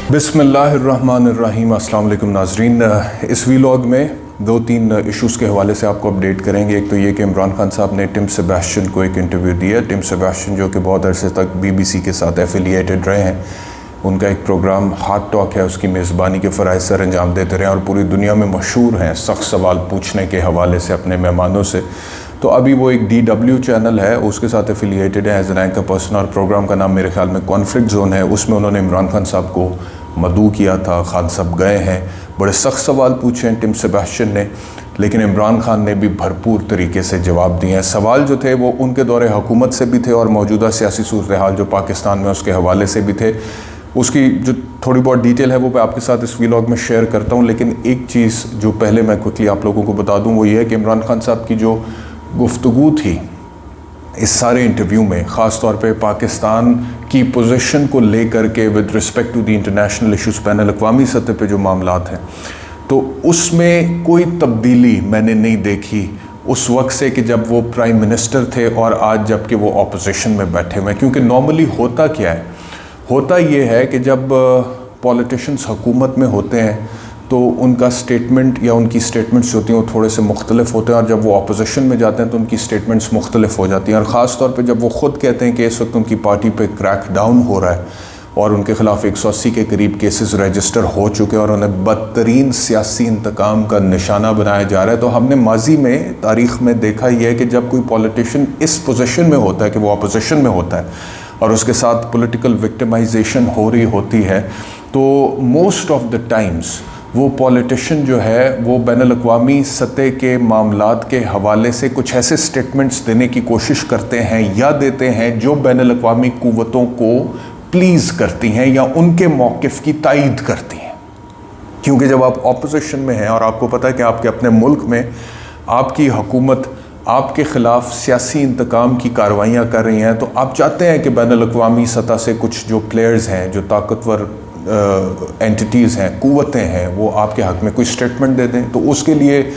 बिस्मिल्लाहिर्रहमानिर्रहीम। अस्सलाम वालेकुम नाज़रीन। इस वीलॉग में दो तीन इश्यूज़ के हवाले से आपको अपडेट करेंगे। एक तो ये कि इमरान खान साहब ने टिम सेबेस्टियन को एक इंटरव्यू दिया। टिम सेबेस्टियन जो कि बहुत अरसे तक BBC के साथ एफिलिएटेड रहे हैं, उनका एक प्रोग्राम हार्ड टॉक है, उसकी मेज़बानी के फ़राइज़ सर अंजाम देते रहे और पूरी दुनिया में मशहूर हैं सख्त सवाल पूछने के हवाले से अपने मेहमानों से। तो अभी वो एक DW चैनल है, उसके साथ एफिलिएटेड है एज एन एंकर पर्सन, और प्रोग्राम का नाम मेरे ख्याल में कॉन्फ्लिक्ट जोन है। उसमें उन्होंने इमरान खान साहब को मदऊ किया था। खान साहब गए हैं, बड़े सख्त सवाल पूछे हैं टिम सेबेस्टियन ने, लेकिन इमरान खान ने भी भरपूर तरीके से जवाब दिए हैं। सवाल जो थे वो उनके दौरे हुकूमत से भी थे और मौजूदा सियासी सूरत हाल जो पाकिस्तान में उसके हवाले से भी थे। उसकी जो थोड़ी बहुत डिटेल है वो मैं आपके साथ इस व्लॉग में शेयर करता हूँ। लेकिन एक चीज़ जो पहले मैं क्विकली आप लोगों को बता दूँ वो ये है कि इमरान खान साहब की जो गुफ्तगू थी इस सारे इंटरव्यू में, ख़ास तौर पे पाकिस्तान की पोजीशन को लेकर के with respect to the international issues, बैनुल अक़वामी सतह पे जो मामलात हैं, तो उसमें कोई तब्दीली मैंने नहीं देखी उस वक्त से कि जब वो प्राइम मिनिस्टर थे और आज जब कि वो ऑपोजिशन में बैठे हुए हैं। क्योंकि नॉर्मली होता क्या है, होता ये है कि जब पॉलिटिशियंस हुकूमत में होते हैं तो उनका स्टेटमेंट या उनकी स्टेटमेंट्स होती हैं वो थोड़े से मुख्तलिफ होते हैं, और जब वो अपोजिशन में जाते हैं तो उनकी स्टेटमेंट्स मुख्तलिफ हो जाती हैं। और ख़ास तौर पे जब वो ख़ुद कहते हैं कि इस वक्त उनकी पार्टी पे क्रैक डाउन हो रहा है और उनके ख़िलाफ़ 180 के करीब केसेस रजिस्टर हो चुके हैं और उन्हें बदतरीन सियासी इंतकाम का निशाना बनाया जा रहा है, तो हमने माजी में तारीख़ में देखा ही है कि जब कोई पॉलिटिशियन इस पोजीशन में होता है कि वो अपोजिशन में होता है और उसके साथ पॉलिटिकल विक्टिमाइजेशन हो रही होती है, तो मोस्ट ऑफ द टाइम्स वो पॉलिटिशियन जो है वो बैनुल अक़वामी सतह के मामलात के हवाले से कुछ ऐसे स्टेटमेंट्स देने की कोशिश करते हैं या देते हैं जो बैनुल अक़वामी क़ुव्वतों को प्लीज़ करती हैं या उनके मौक़िफ़ की तायीद करती हैं। क्योंकि जब आप ऑपोजिशन में हैं और आपको पता है कि आपके अपने मुल्क में आपकी हुकूमत आपके ख़िलाफ़ सियासी इंतकाम की कार्रवाइयाँ कर रही हैं, तो आप चाहते हैं कि बैनुल अक़वामी सतह से कुछ जो प्लेयर्स हैं, जो ताकतवर एंटिटीज़ हैं, क़ुव्वतें हैं, वो आपके हक़ में कोई स्टेटमेंट दे दें। तो उसके लिए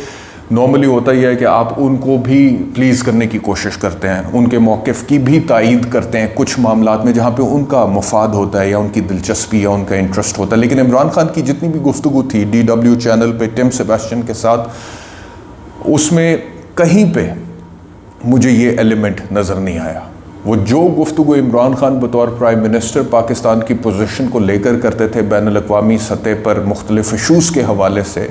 नॉर्मली होता ही है कि आप उनको भी प्लीज़ करने की कोशिश करते हैं, उनके मौक़िफ़ की भी तायीद करते हैं कुछ मामलात में जहाँ पे उनका मुफाद होता है या उनकी दिलचस्पी या उनका इंटरेस्ट होता है। लेकिन इमरान खान की जितनी भी गुफ्तगू थी DW चैनल पे टिम सेबेस्टियन के साथ, उसमें कहीं पे मुझे ये एलिमेंट नज़र नहीं आया। वो जो गुफ्तगू इमरान खान बतौर प्राइम मिनिस्टर पाकिस्तान की पोजीशन को लेकर करते थे बैनुल अक़वामी सतह पर मुख्तलिफ इशूज़ के हवाले से,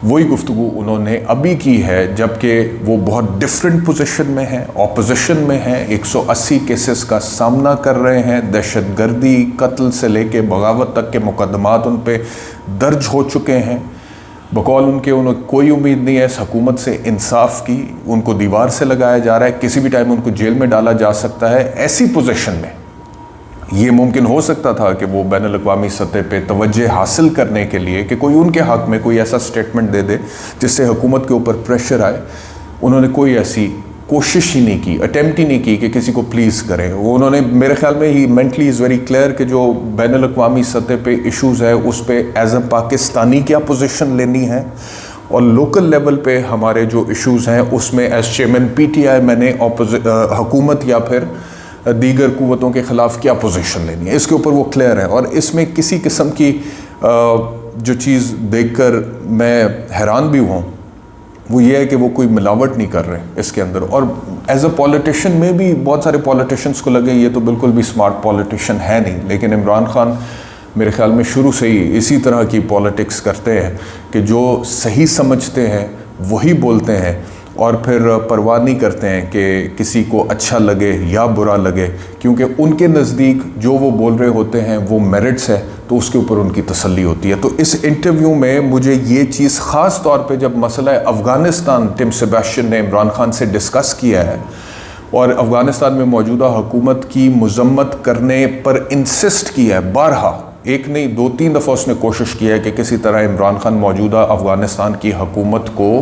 वही गुफ्तगू उन्होंने अभी की है, जबकि वो बहुत डिफरेंट पोजीशन में हैं, ऑपोजिशन में हैं, 180 केसेस का सामना कर रहे हैं, दहशतगर्दी, कत्ल से लेके बगावत तक के मुकदमात उन पे दर्ज हो चुके हैं। बकौल उनके उन्हें कोई उम्मीद नहीं है इस हुकूमत से इंसाफ की, उनको दीवार से लगाया जा रहा है, किसी भी टाइम उनको जेल में डाला जा सकता है। ऐसी पोजीशन में ये मुमकिन हो सकता था कि वो बैनुल अक़वामी सतह पे तवज्जो हासिल करने के लिए कि कोई उनके हक़ में कोई ऐसा स्टेटमेंट दे दे जिससे हुकूमत के ऊपर प्रेशर आए। उन्होंने कोई ऐसी कोशिश ही नहीं की, अटेम्प्ट ही नहीं की कि किसी को प्लीज़ करें। वो उन्होंने मेरे ख्याल में ही मेंटली इज़ वेरी क्लियर कि जो बैनुल अक़वामी सतह पे इश्यूज़ है उस पे एज अ पाकिस्तानी क्या पोजीशन लेनी है, और लोकल लेवल पे हमारे जो इश्यूज़ हैं उसमें एज चेयरमैन PTI मैंने हुकूमत या फिर दीगर क़ुव्वतों के ख़िलाफ़ क्या पोजीशन लेनी है, इसके ऊपर वो क्लियर है। और इसमें किसी किस्म की जो चीज़ देखकर मैं हैरान भी हूँ वो ये है कि वो कोई मिलावट नहीं कर रहे इसके अंदर। और एज अ पॉलिटिशियन में भी बहुत सारे पॉलिटिशियंस को लगे ये तो बिल्कुल भी स्मार्ट पॉलिटिशियन है नहीं, लेकिन इमरान खान मेरे ख्याल में शुरू से ही इसी तरह की पॉलिटिक्स करते हैं कि जो सही समझते हैं वही बोलते हैं और फिर परवाह नहीं करते हैं कि किसी को अच्छा लगे या बुरा लगे, क्योंकि उनके नज़दीक जो वो बोल रहे होते हैं वो मेरिट्स है, तो उसके ऊपर उनकी तसल्ली होती है। तो इस इंटरव्यू में मुझे ये चीज़ ख़ास तौर पे जब मसला अफ़गानिस्तान टिम सेबेस्टियन ने इमरान खान से डिस्कस किया है और अफ़गानिस्तान में मौजूदा हुकूमत की मज़म्मत करने पर इंसिस्ट किया है, बारहा, एक नहीं 2-3 दफ़ा उसने कोशिश किया है कि किसी तरह इमरान खान मौजूदा अफ़गानिस्तान की हुकूमत को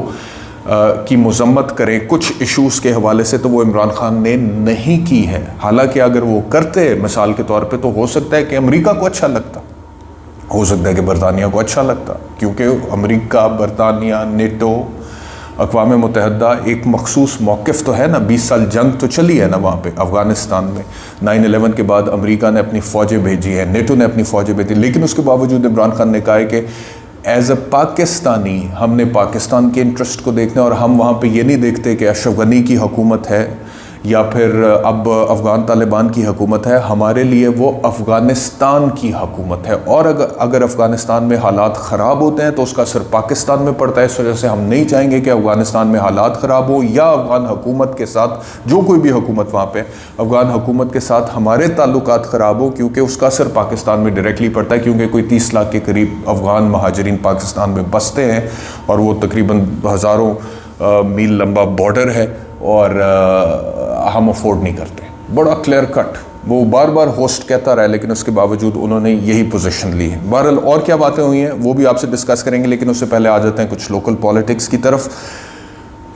की मज़म्मत करें कुछ इश्यूज़ के हवाले से, तो वो इमरान खान ने नहीं की है। हालांकि अगर वो करते मिसाल के तौर पे तो हो सकता है कि अमेरिका को अच्छा लगता, हो सकता है कि बरतानिया को अच्छा लगता, क्योंकि अमेरिका, बरतानिया, नेटो अक़वाम मुत्तहिदा एक मखसूस मौक़िफ़ तो है ना, 20 साल जंग तो चली है ना वहाँ पे अफ़गानिस्तान में। 9/11 के बाद अमेरिका ने अपनी फ़ौजें भेजी हैं, नेटो ने अपनी फ़ौजें भेजी, लेकिन उसके बावजूद इमरान खान ने कहा है कि एज़ अ पाकिस्तानी हमने पाकिस्तान के इंटरेस्ट को देखना है और हम वहाँ पे ये नहीं देखते कि अशरफ गनी की हुकूमत है या फिर अब अफ़गान तालिबान की हुकूमत है। हमारे लिए वो अफ़गानिस्तान की हुकूमत है, और अगर अफ़गानिस्तान में हालात ख़राब होते हैं तो उसका असर पाकिस्तान में पड़ता है। इस वजह से हम नहीं चाहेंगे कि अफ़गानिस्तान में हालात ख़राब हो या अफ़गान हुकूमत के साथ, जो कोई भी हुकूमत वहाँ पे, अफ़गान हुकूमत के साथ हमारे ताल्लुकात ख़राब हो, क्योंकि उसका असर पाकिस्तान में डायरेक्टली पड़ता है। क्योंकि कोई 30 लाख के करीब अफ़गान महाजरीन पाकिस्तान में बसते हैं और वो तकरीबन हज़ारों मील लंबा बॉर्डर है और हम अफोर्ड नहीं करते। बड़ा क्लियर कट वो बार बार होस्ट कहता रहा, लेकिन उसके बावजूद उन्होंने यही पोजीशन ली है। बहरहाल और क्या बातें हुई हैं वो भी आपसे डिस्कस करेंगे, लेकिन उससे पहले आ जाते हैं कुछ लोकल पॉलिटिक्स की तरफ।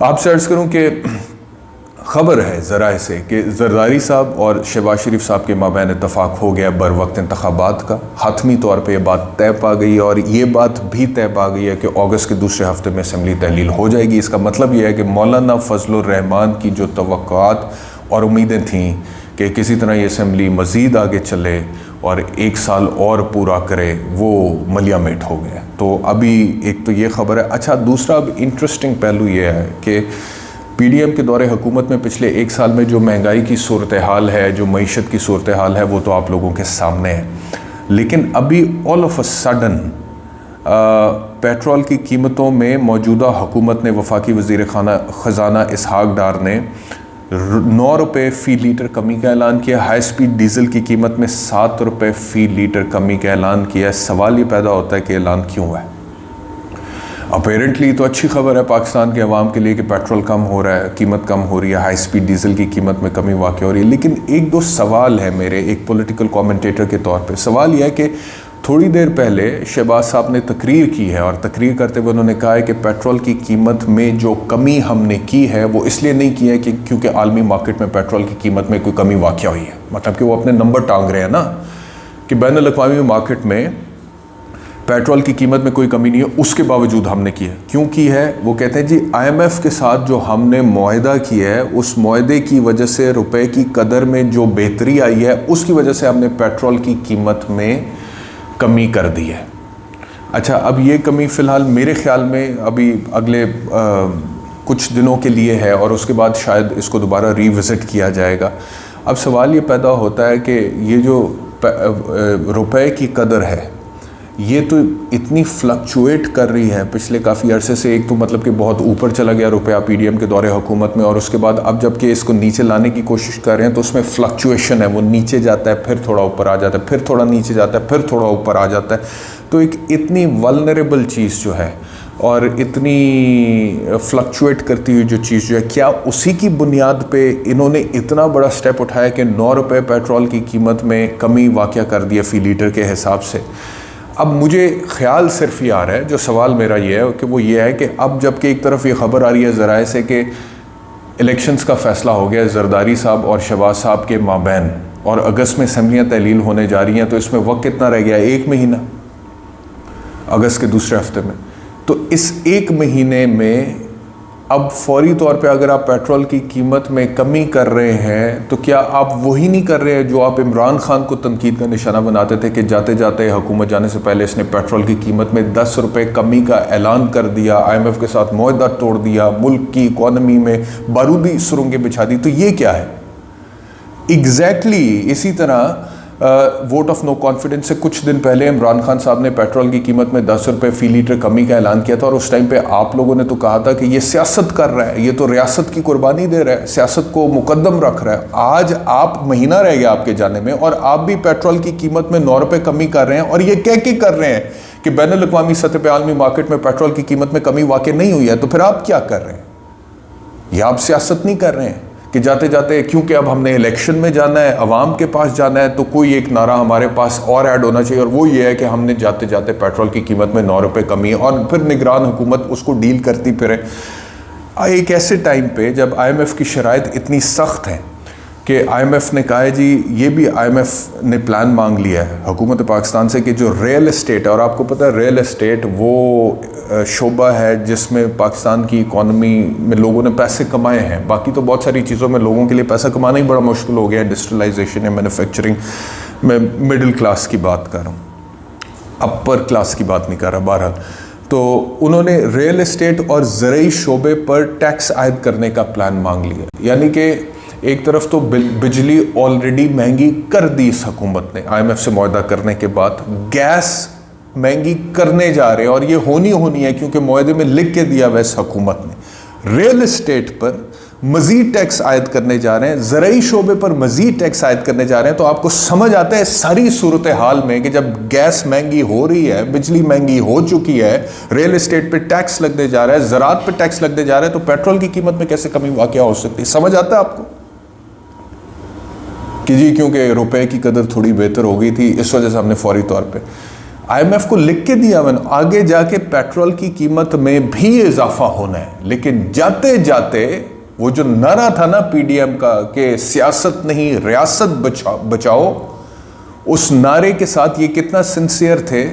आपसे अर्ज़ करूं कि ख़बर है ज़राए से कि जरदारी साहब और शहबाज शरीफ साहब के माबैन इत्तफ़ाक़ हो गया बर वक्त इंतख़ाबात का। हतमी तौर पर यह बात तय पा गई है, और ये बात भी तय पा गई है कि अगस्त के दूसरे हफ्ते में असम्बली तहलील हो जाएगी। इसका मतलब यह है कि मौलाना फजलुर रहमान की जो तवक्कुआत और उम्मीदें थीं कि किसी तरह ये असम्बली मज़ीद आगे चले और 1 साल और पूरा करे, वो मलिया मेट हो गया। तो अभी एक तो ये ख़बर है। अच्छा, दूसरा अब इंटरेस्टिंग पहलू ये है कि PDM के दौरे हुकूमत में पिछले 1 साल में जो महंगाई की सूरत हाल है, जो मईशत की सूरत हाल है, वो तो आप लोगों के सामने है। लेकिन अभी all of a sudden petrol की कीमतों में मौजूदा हुकूमत ने, वफाकी वज़ीर ख़ज़ाना इसहाक़ डार ने 9 रुपये फ़ी लीटर कमी का ऐलान किया। हाई स्पीड डीज़ल की कीमत में 7 रुपये फ़ी लीटर कमी का ऐलान किया। सवाल ये पैदा होता है कि ऐलान क्यों है? अपेरेंटली तो अच्छी खबर है पाकिस्तान के अवाम के लिए कि पेट्रोल कम हो रहा है, कीमत कम हो रही है, हाई स्पीड डीज़ल की कीमत में कमी वाक़ हो रही है। लेकिन एक दो सवाल है मेरे एक पॉलिटिकल कमेंटेटर के तौर पे। सवाल यह है कि थोड़ी देर पहले शहबाज साहब ने तकरीर की है, और तकरीर करते हुए उन्होंने कहा है कि पेट्रोल की कीमत में जो कमी हमने की है वो इसलिए नहीं की है कि क्योंकि आलमी मार्केट में पेट्रोल की कीमत में कोई कमी वाक़ हुई है। मतलब कि वो अपने नंबर टांग रहे हैं ना कि बैनुल-अक़वामी मार्केट में पेट्रोल की कीमत में कोई कमी नहीं है, उसके बावजूद हमने की है। क्यों की है? वो कहते हैं जी IMF के साथ जो हमने मुआहदा किया है, उस मुआहदे की वजह से रुपए की कदर में जो बेहतरी आई है, उसकी वजह से हमने पेट्रोल की कीमत में कमी कर दी है। अच्छा, अब ये कमी फ़िलहाल मेरे ख़्याल में अभी अगले कुछ दिनों के लिए है, और उसके बाद शायद इसको दोबारा रिविज़िट किया जाएगा। अब सवाल ये पैदा होता है कि ये जो रुपए की कदर है, ये तो इतनी फ्लक्चुएट कर रही है पिछले काफ़ी अरसे से। एक तो मतलब कि बहुत ऊपर चला गया रुपया PDM के दौरे हुकूमत में, और उसके बाद अब जबकि इसको नीचे लाने की कोशिश कर रहे हैं तो उसमें फ्लक्चुएशन है, वो नीचे जाता है, फिर थोड़ा ऊपर आ जाता है, फिर थोड़ा नीचे जाता है, फिर थोड़ा ऊपर आ जाता है। तो एक इतनी वल्नरेबल चीज़ जो है और इतनी फ्लक्चुएट करती हुई जो चीज़ जो है, क्या उसी की बुनियाद पे इन्होंने इतना बड़ा स्टेप उठाया कि 9 रुपये पेट्रोल की कीमत में कमी वाक़या कर दिया फ़ी लीटर के हिसाब से? अब मुझे ख्याल सिर्फ ये आ रहा है, जो सवाल मेरा ये है कि वो ये है कि अब जबकि एक तरफ ये ख़बर आ रही है ज़राए से कि इलेक्शंस का फ़ैसला हो गया जरदारी साहब और शहबाज साहब के माबैन, और अगस्त में असम्बलियाँ तहलील होने जा रही हैं, तो इसमें वक्त कितना रह गया? 1 महीना, अगस्त के दूसरे हफ्ते में। तो इस 1 महीने में अब फौरी तौर पे अगर आप पेट्रोल की कीमत में कमी कर रहे हैं, तो क्या आप वही नहीं कर रहे हैं जो आप इमरान खान को तनकीद का निशाना बनाते थे कि जाते जाते हुकूमत जाने से पहले इसने पेट्रोल की कीमत में 10 रुपये कमी का ऐलान कर दिया, IMF के साथ मुआहदा तोड़ दिया, मुल्क की इकॉनमी में बारूदी सुरंगें बिछा दी? तो ये क्या है? एग्जैक्टली इसी तरह वोट ऑफ नो कॉन्फिडेंस से कुछ दिन पहले इमरान खान साहब ने पेट्रोल की कीमत में 10 रुपये फ़ी लीटर कमी का ऐलान किया था, और उस टाइम पे आप लोगों ने तो कहा था कि ये सियासत कर रहा है, ये तो रियासत की कुर्बानी दे रहा है, सियासत को मुकद्दम रख रहा है। आज आप महीना रह गया आपके जाने में, और आप भी पेट्रोल की कीमत में 9 रुपये कमी कर रहे हैं, और ये कह के कर रहे हैं कि बैनुल-अक़वामी सतह पर आलमी मार्केट में पेट्रोल की कीमत में कमी वाक़ई नहीं हुई है। तो फिर आप क्या कर रहे हैं? ये आप सियासत नहीं कर रहे हैं कि जाते जाते क्योंकि अब हमने इलेक्शन में जाना है, अवाम के पास जाना है, तो कोई एक नारा हमारे पास और ऐड होना चाहिए, और वो ये है कि हमने जाते जाते पेट्रोल की कीमत में 9 रुपये कमी है, और फिर निगरान हुकूमत उसको डील करती फिरे। एक ऐसे टाइम पे जब IMF की शराइत इतनी सख्त है कि IMF ने कहा है जी, ये भी IMF ने प्लान मांग लिया है हुकूमत पाकिस्तान से कि जो रियल एस्टेट है, और आपको पता है रियल एस्टेट वो शोबा है जिसमें पाकिस्तान की इकॉनमी में लोगों ने पैसे कमाए हैं। बाकी तो बहुत सारी चीज़ों में लोगों के लिए पैसा कमाना ही बड़ा मुश्किल हो गया है, इंडस्ट्रियलाइजेशन या मैन्युफैक्चरिंग। मैं मिडिल क्लास की बात कर रहा हूँ, अपर क्लास की बात नहीं कर रहा। बहरहाल तो उन्होंने रियल एस्टेट और ज़रूरी शोबे पर टैक्स आयद करने का प्लान मांग लिया। यानी कि एक तरफ तो बिजली ऑलरेडी महंगी कर दी इस हुकूमत ने IMF से मुआहदा करने के बाद, गैस महंगी करने जा रहे हैं, और ये होनी है क्योंकि मुआहदे में लिख के दिया हुआ इस हुकूमत ने। रियल एस्टेट पर मजीद टैक्स आयद करने जा रहे हैं, ज़रूरी शोबे पर मजीद टैक्स आयद करने जा रहे हैं। तो आपको समझ आता है सारी सूरत हाल में कि जब गैस महंगी हो रही है, बिजली महंगी हो चुकी है, रियल एस्टेट पे टैक्स लगने जा रहा है, ज़राअत पे टैक्स लगने जा रहा है, तो पेट्रोल की कीमत में कैसे कमी वाक़या हो सकती है? समझ आता है आपको कि जी क्योंकि रुपए की कदर थोड़ी बेहतर हो गई थी, इस वजह से हमने फौरी तौर पे IMF को लिख के दिया मैंने, आगे जाके पेट्रोल की कीमत में भी इजाफा होना है। लेकिन जाते जाते वो जो नारा था ना PDM का कि सियासत नहीं रियासत बचाओ, उस नारे के साथ ये कितना सिंसियर थे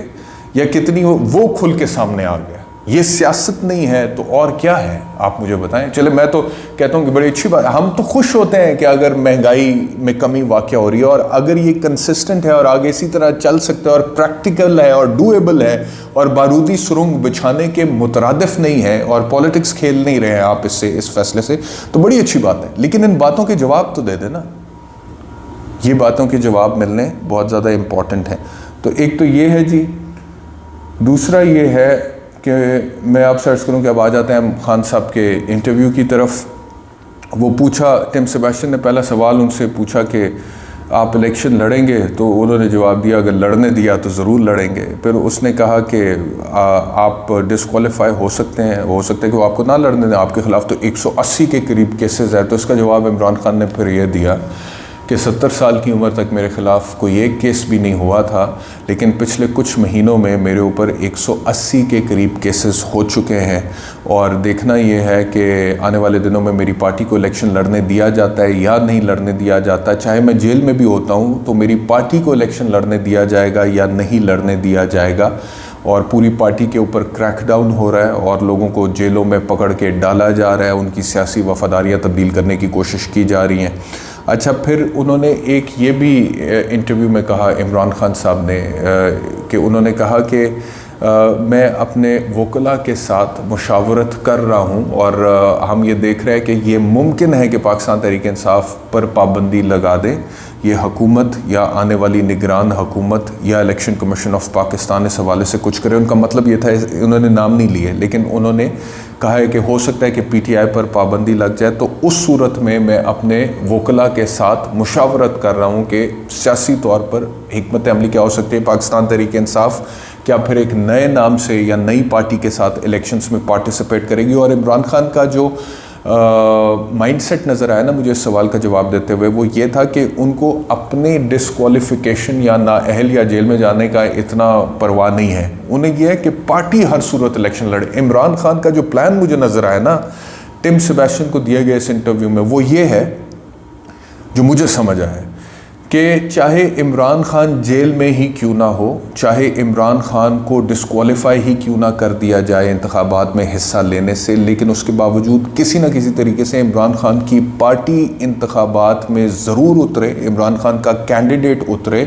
या कितनी वो खुल के सामने आ गया। ये सियासत नहीं है तो और क्या है, आप मुझे बताएं। चले मैं तो कहता हूँ कि बड़ी अच्छी बात, हम तो खुश होते हैं कि अगर महंगाई में कमी वाक़या हो रही है, और अगर ये कंसिस्टेंट है और आगे इसी तरह चल सकता है और प्रैक्टिकल है और डूएबल है और बारूदी सुरंग बिछाने के मुतरादिफ नहीं है और पॉलिटिक्स खेल नहीं रहे हैं आप इससे, इस फैसले से, तो बड़ी अच्छी बात है। लेकिन इन बातों के जवाब तो दे देना, ये बातों के जवाब मिलने बहुत ज़्यादा इम्पॉर्टेंट हैं। तो एक तो ये है जी, दूसरा ये है कि मैं आपसे अर्ज़ करूँ कि अब आ जाते हैं खान साहब के इंटरव्यू की तरफ। वो पूछा, टिम सेबेस्टियन ने पहला सवाल उनसे पूछा कि आप इलेक्शन लड़ेंगे, तो उन्होंने जवाब दिया अगर लड़ने दिया तो ज़रूर लड़ेंगे। फिर उसने कहा कि आप डिस्क्वालीफाई हो सकते हैं, हो सकता है कि वो आपको ना लड़ने दें, आपके ख़िलाफ़ तो 180 के करीब केसेस है। तो इसका जवाब इमरान खान ने फिर ये दिया कि 70 साल की उम्र तक मेरे ख़िलाफ़ कोई एक केस भी नहीं हुआ था, लेकिन पिछले कुछ महीनों में मेरे ऊपर 180 के करीब केसेस हो चुके हैं। और देखना ये है कि आने वाले दिनों में मेरी पार्टी को इलेक्शन लड़ने दिया जाता है या नहीं लड़ने दिया जाता। चाहे मैं जेल में भी होता हूँ तो मेरी पार्टी को इलेक्शन लड़ने दिया जाएगा या नहीं लड़ने दिया जाएगा। और पूरी पार्टी के ऊपर क्रैकडाउन हो रहा है और लोगों को जेलों में पकड़ के डाला जा रहा है, उनकी सियासी वफादारियाँ तब्दील करने की कोशिश की जा रही हैं। अच्छा, फिर उन्होंने एक ये भी इंटरव्यू में कहा इमरान खान साहब ने कि उन्होंने कहा कि मैं अपने वकला के साथ मुशावरत कर रहा हूँ और हम ये देख रहे हैं कि ये मुमकिन है कि पाकिस्तान तहरीक इंसाफ पर पाबंदी लगा दें ये हुकूमत या आने वाली निगरान हुकूमत या इलेक्शन कमीशन ऑफ पाकिस्तान इस हवाले से कुछ करे। उनका मतलब ये था, उन्होंने नाम नहीं लिए, लेकिन उन्होंने कहा है कि हो सकता है कि PTI पर पाबंदी लग जाए। तो उस सूरत में मैं अपने वकला के साथ मुशावरत कर रहा हूँ कि सियासी तौर पर हिकमत अमली क्या हो सकती है। पाकिस्तान तहरीक इंसाफ क्या फिर एक नए नाम से या नई पार्टी के साथ इलेक्शंस में पार्टिसिपेट करेगी। और इमरान खान का जो माइंडसेट नज़र आया ना मुझे इस सवाल का जवाब देते हुए, वो ये था कि उनको अपने डिस्क्वालिफिकेशन या नाअहल या जेल में जाने का इतना परवाह नहीं है। उन्हें यह है कि पार्टी हर सूरत इलेक्शन लड़े। इमरान खान का जो प्लान मुझे नज़र आया ना टिम सेबेस्टियन को दिए गए इस इंटरव्यू में, वो ये है जो मुझे समझ आया कि चाहे इमरान खान जेल में ही क्यों ना हो, चाहे इमरान खान को डिस्क्वालीफाई ही क्यों ना कर दिया जाए इंतखाबात में हिस्सा लेने से, लेकिन उसके बावजूद किसी न किसी तरीके से इमरान खान की पार्टी इंतखाबात में ज़रूर उतरे, इमरान खान का कैंडिडेट उतरे।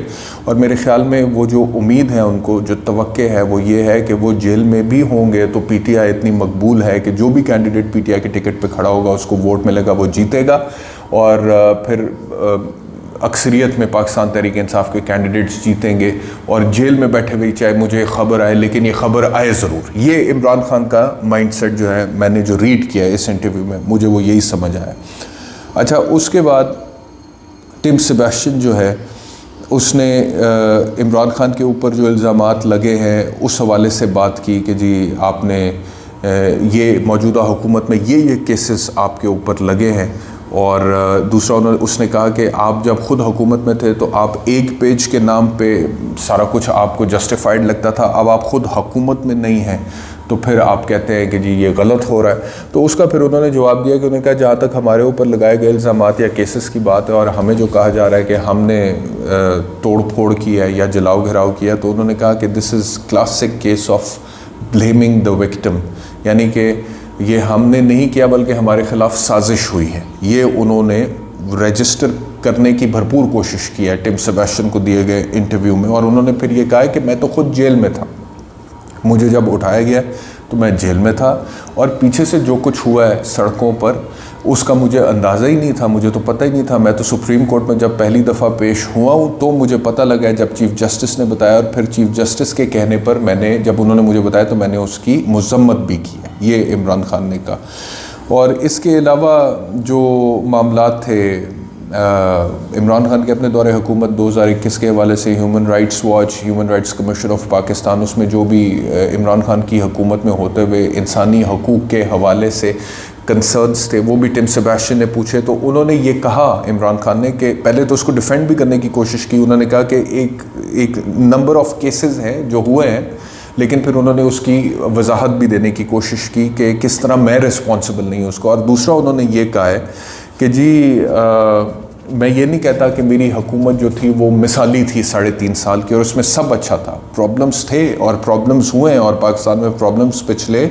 और मेरे ख़्याल में वो जो उम्मीद है उनको, जो तवक्के है वो ये है कि वो जेल में भी होंगे तो PTI इतनी मकबूल है कि जो भी कैंडिडेट PTI के टिकट पर खड़ा होगा उसको वोट मिलेगा, वो जीतेगा। और फिर अक्सरियत में पाकिस्तान तहरीक इंसाफ के कैंडिडेट्स जीतेंगे और जेल में बैठे हुए चाहे मुझे खबर आए लेकिन ये खबर आए ज़रूर। ये इमरान खान का माइंडसेट जो है, मैंने जो रीड किया है इस इंटरव्यू में, मुझे वो यही समझ आया। अच्छा, उसके बाद टिम सेबेस्टियन जो है उसने इमरान खान के ऊपर जो इल्ज़ामात लगे हैं उस हवाले से बात की कि जी आपने ये मौजूदा हुकूमत में ये केसेस आपके ऊपर लगे हैं। और दूसरा उसने कहा कि आप जब ख़ुद हुकूमत में थे तो आप एक पेज के नाम पे सारा कुछ आपको जस्टिफाइड लगता था, अब आप ख़ुद हुकूमत में नहीं हैं तो फिर आप कहते हैं कि जी ये गलत हो रहा है। तो उसका फिर उन्होंने जवाब दिया कि उन्होंने कहा जहाँ तक हमारे ऊपर लगाए गए इल्ज़ामात या केसेस की बात है और हमें जो कहा जा रहा है कि हमने तोड़ फोड़ किया है या जलाओ घिराव किया, तो उन्होंने कहा कि this is classic case of blaming the victim, यानी कि ये हमने नहीं किया बल्कि हमारे ख़िलाफ़ साजिश हुई है। ये उन्होंने रजिस्टर करने की भरपूर कोशिश की है टिम सेबेस्टियन को दिए गए इंटरव्यू में, और उन्होंने फिर ये कहा है कि मैं तो खुद जेल में था, मुझे जब उठाया गया तो मैं जेल में था और पीछे से जो कुछ हुआ है सड़कों पर उसका मुझे अंदाज़ा ही नहीं था, मुझे तो पता ही नहीं था। मैं तो सुप्रीम कोर्ट में जब पहली दफ़ा पेश हुआ हूँ तो मुझे पता लगा जब चीफ़ जस्टिस ने बताया, और फिर चीफ़ जस्टिस के कहने पर मैंने, जब उन्होंने मुझे बताया तो मैंने उसकी मज़म्मत भी की है, ये इमरान खान ने कहा। और इसके अलावा जो मामलात थे इमरान खान के अपने दौरे हुकूमत 2021 के हवाले से, human rights watch, human rights commission of Pakistan, उसमें जो भी इमरान खान की हुकूमत में होते हुए इंसानी हकूक़ के हवाले से कंसर्न्स थे वो भी टिम सेबेस्टियन ने पूछे। तो उन्होंने ये कहा इमरान खान ने कि पहले तो उसको डिफेंड भी करने की कोशिश की, उन्होंने कहा कि एक नंबर ऑफ़ केसेस हैं जो हुए हैं, लेकिन फिर उन्होंने उसकी वजाहत भी देने की कोशिश की कि किस तरह मैं रिस्पॉन्सिबल नहीं हूँ उसको। और दूसरा उन्होंने ये कहा है कि जी मैं ये नहीं कहता कि मेरी हुकूमत जो थी वो मिसाली थी 3.5 साल की और उसमें सब अच्छा था, प्रॉब्लम्स थे और प्रॉब्लम्स हुए हैं, और पाकिस्तान में प्रॉब्लम्स पिछले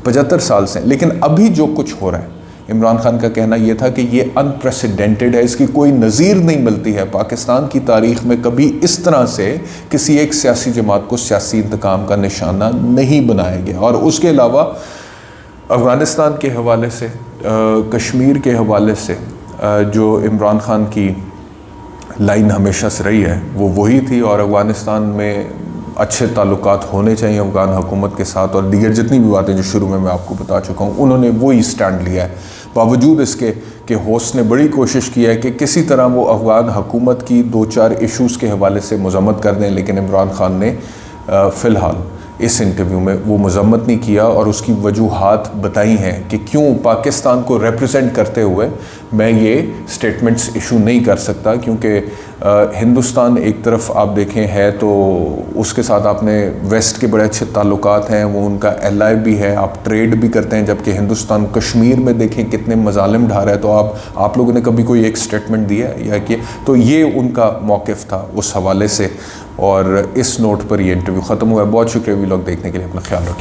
75 साल से, लेकिन अभी जो कुछ हो रहा है, इमरान खान का कहना यह था कि ये अनप्रेसिडेंटेड है, इसकी कोई नज़ीर नहीं मिलती है। पाकिस्तान की तारीख़ में कभी इस तरह से किसी एक सियासी जमात को सियासी इंतकाम का निशाना नहीं बनाया गया। और उसके अलावा अफ़गानिस्तान के हवाले से, कश्मीर के हवाले से जो इमरान खान की लाइन हमेशा से रही है वो वही थी, और अफ़गानिस्तान में अच्छे ताल्लुकात होने चाहिए अफ़गान हुकूमत के साथ, और दीगर जितनी भी बातें जो शुरू में मैं आपको बता चुका हूँ उन्होंने वही स्टैंड लिया है। बावजूद इसके कि होस्ट ने बड़ी कोशिश की है कि किसी तरह वो अफ़गान हुकूमत की 2-4 इशूज़ के हवाले से मज़म्मत कर दें, लेकिन इमरान खान ने फ़िलहाल इस इंटरव्यू में वो मज़म्मत नहीं किया और उसकी वजूहात बताई हैं कि क्यों पाकिस्तान को रिप्रेजेंट करते हुए मैं ये स्टेटमेंट्स इशू नहीं कर सकता, क्योंकि हिंदुस्तान एक तरफ आप देखें है तो उसके साथ आपने वेस्ट के बड़े अच्छे ताल्लुकात हैं, वो उनका एलाई भी है, आप ट्रेड भी करते हैं, जबकि हिंदुस्तान कश्मीर में देखें कितने मजालिम ढा रहा है। तो आप लोगों ने कभी कोई एक स्टेटमेंट दिया या कि, तो ये उनका मौक़िफ़ था उस हवाले से, और इस नोट पर ये इंटरव्यू ख़त्म हुआ है। बहुत शुक्रिया वीलॉग देखने के लिए, अपना ख्याल रखिए।